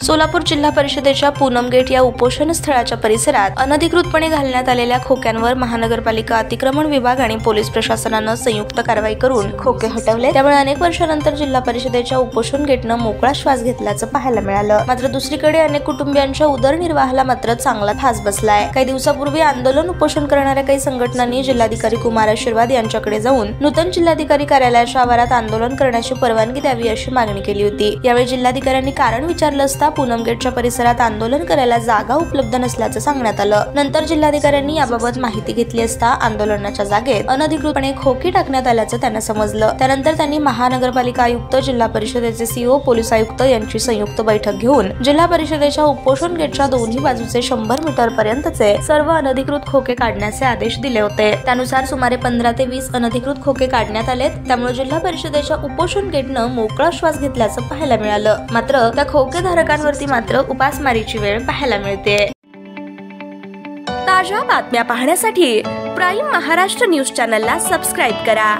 सोलापूर जिल्हा परिषदेच्या पूनम गेट या उपोषण स्थळाच्या परिसरात अनधिकृतपणे घालण्यात आलेल्या खोक्यांवर महानगरपालिका अतिक्रमण विभाग आणि पोलीस प्रशासनानं संयुक्त कारवाई करून खोके हटवले। त्यामुळे अनेक वर्षानंतर जिल्हा परिषदेच्या उपोषण गेटनं मोकळा श्वास घेतल्याचं पाहायला मिळालं। मात्र दुसरीकडे अनेक कुटुंबियांच्या उदरनिर्वाहाला मात्र चांगला फास बसलाय। काही दिवसापूर्वी आंदोलन उपोषण करणाऱ्या काही संघटनांनी जिल्हाधिकारी कुमार आशीर्वाद यांच्याकडे जाऊन नूतन जिल्हाधिकारी कार्यालयाच्या आवारात आंदोलन करण्याची परवानगी द्यावी अशी मागणी केली होती। यावेळी जिल्हाधिकाऱ्यांनी कारण विचारलं असता पूनम गेटच्या परिसरात आंदोलन करायला जागा उपलब्ध नसल्याचं सांगण्यात आलं। नंतर जिल्हाधिकाऱ्यांनी याबाबत माहिती घेतली असता आंदोलनाच्या जागेत अनधिकृतपणे खोकी टाकण्यात आल्याचं त्यांना समजलं। त्यानंतर त्यांनी महानगरपालिका आयुक्त, जिल्हा परिषदेचे सीओ, पोलीस आयुक्त यांची संयुक्त बैठक घेऊन जिल्हा परिषदेच्या उपोषण गेटच्या दोन्ही बाजूचे 100 मीटर पर्यंतचे सर्व अनधिकृत खोके काढण्याचे आदेश दिले होते। त्यानुसार सुमारे 15 ते 20 अनधिकृत खोके काढण्यात आलेत। त्यामुळे जिल्हा परिषदेच्या उपोषण गेटनं मोकळा श्वास घेतल्याचं पाहायला मिळालं। मात्र त्या खोकेधारकांवरती मात्र उपासमारीची वेळ पाहायला मिळते। ताज्या बातम्या पाहण्यासाठी प्राईम महाराष्ट्र न्यूज चॅनलला सबस्क्राईब करा।